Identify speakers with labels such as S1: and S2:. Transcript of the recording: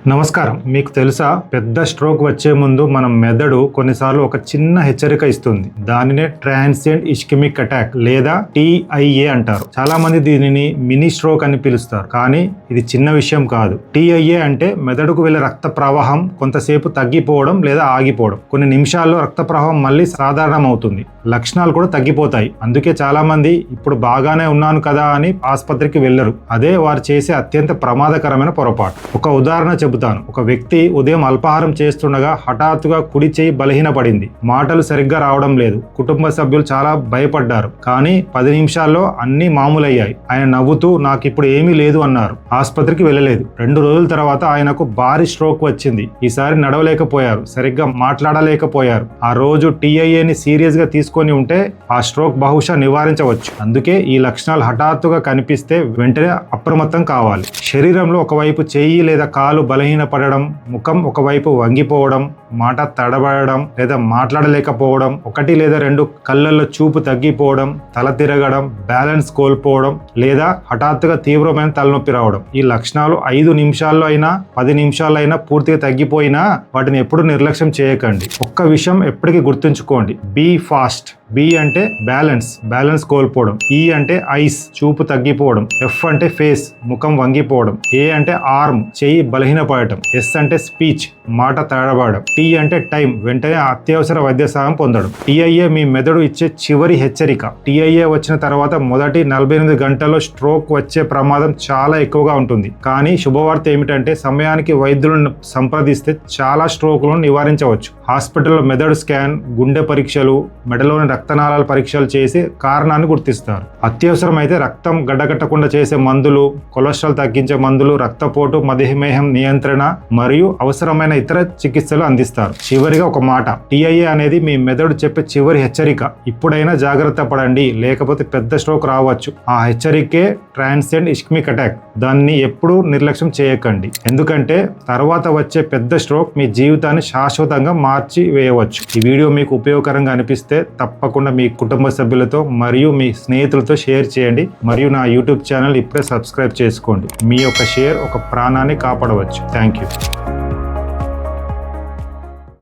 S1: నమస్కారం. మీకు తెలుసా, పెద్ద స్ట్రోక్ వచ్చే ముందు మన మెదడు కొన్నిసార్లు ఒక చిన్న హెచ్చరిక ఇస్తుంది. దానినే ట్రాన్సియంట్ ఇస్కెమిక్ అటాక్ లేదా TIA అంటారు. చాలా మంది దీనిని మినీ స్ట్రోక్ అని పిలుస్తారు, కానీ ఇది చిన్న విషయం కాదు. TIA అంటే మెదడుకు వెళ్ళే రక్త ప్రవాహం కొంతసేపు తగ్గిపోవడం లేదా ఆగిపోవడం. కొన్ని నిమిషాల్లో రక్త ప్రవాహం మళ్ళీ సాధారణం అవుతుంది, లక్షణాలు కూడా తగ్గిపోతాయి. అందుకే చాలా మంది ఇప్పుడు బాగానే ఉన్నాను కదా అని ఆసుపత్రికి వెళ్లరు. అదే వారు చేసే అత్యంత ప్రమాదకరమైన పొరపాటు. ఒక ఉదాహరణ చెబుతాను. ఒక వ్యక్తి ఉదయం అల్పాహారం చేస్తుండగా హఠాత్తుగా కుడి చేయి బలహీనపడింది. మాటలు సరిగ్గా రావడం లేదు. కుటుంబ సభ్యులు చాలా భయపడ్డారు. కానీ 10 నిమిషాల్లో అన్ని మామూలయ్యాయి. ఆయన నవ్వుతూ నాకు ఇప్పుడు ఏమీ లేదు అన్నారు. ఆసుపత్రికి వెళ్ళలేదు. 2 రోజుల తర్వాత ఆయనకు భారీ స్ట్రోక్ వచ్చింది. ఈసారి నడవలేకపోయారు, సరిగ్గా మాట్లాడలేకపోయారు. ఆ రోజు TIAని సీరియస్ గా తీసుకొని ఉంటే ఆ స్ట్రోక్ బహుశా నివారించవచ్చు. అందుకే ఈ లక్షణాలు హఠాత్తుగా కనిపిస్తే వెంటనే అప్రమత్తం కావాలి. శరీరంలో ఒకవైపు చెయ్యి లేదా కాలు బలహీనపడడం, ముఖం ఒకవైపు వంగిపోవడం, మాట తడబడడం లేదా మాట్లాడలేకపోవడం, 1 లేదా 2 కళ్ళల్లో చూపు తగ్గిపోవడం, తల తిరగడం, బ్యాలెన్స్ కోల్పోవడం లేదా హఠాత్తుగా తీవ్రమైన తలనొప్పి రావడం. ఈ లక్షణాలు 5 నిమిషాల్లో అయినా 10 నిమిషాల్లో అయినా పూర్తిగా తగ్గిపోయినా వాటిని ఎప్పుడు నిర్లక్ష్యం చేయకండి. ఒక్క విషయం ఎప్పటికీ గుర్తుంచుకోండి, బీ ఫాస్ట్. B అంటే బ్యాలెన్స్ కోల్పోవడం. E అంటే ఐస్, చూపు తగ్గిపోవడం. F అంటే ఫేస్, ముఖం వంగిపోవడం. A అంటే ఆర్మ్, చెయ్యి బలహీనపడటం. S అంటే స్పీచ్, మాట తడబడడం. T అంటే టైం, వెంటనే అత్యవసర వైద్య సహాయం పొందడం. TIA మీ మెదడు ఇచ్చే చివరి హెచ్చరిక. TIA వచ్చిన తర్వాత మొదటి 48 గంటల్లో స్ట్రోక్ వచ్చే ప్రమాదం చాలా ఎక్కువగా ఉంటుంది. కానీ శుభవార్త ఏమిటంటే సమయానికి వైద్యులను సంప్రదిస్తే చాలా స్ట్రోక్లను నివారించవచ్చు. హాస్పిటల్లో మెదడు స్కాన్, గుండె పరీక్షలు, మెడలోని రక్తనాళాల పరీక్షలు చేసి కారణాన్ని గుర్తిస్తారు. అత్యవసరమైతే రక్తం గడ్డకట్టకుండా చేసే మందులు, కొలెస్ట్రాల్ తగ్గించే మందులు, రక్తపోటు, మధుమేహం నియంత్రణ మరియు అవసరమైన ఇతర చికిత్సలు అందిస్తారు. చివరిగా ఒక మాట, TIA అనేది మీ మెదడు చెప్పే చివరి హెచ్చరిక. ఇప్పుడైనా జాగ్రత్త పడండి, లేకపోతే పెద్ద స్ట్రోక్ రావచ్చు. ఆ హెచ్చరికే ట్రాన్సియంట్ ఇస్కెమిక్ అటాక్. దాన్ని ఎప్పుడూ నిర్లక్ష్యం చేయకండి, ఎందుకంటే తర్వాత వచ్చే పెద్ద స్ట్రోక్ మీ జీవితాన్ని శాశ్వతంగా మార్చి వేయవచ్చు. ఈ వీడియో మీకు ఉపయోగకరంగా అనిపిస్తే తప్పకుండా మీ కుటుంబ సభ్యులతో మరియు మీ స్నేహితులతో షేర్ చేయండి. మరియు నా యూట్యూబ్ ఛానల్ ఇప్పుడే సబ్స్క్రైబ్ చేసుకోండి. మీ యొక్క షేర్ ఒక ప్రాణాన్ని కాపాడవచ్చు. Thank you.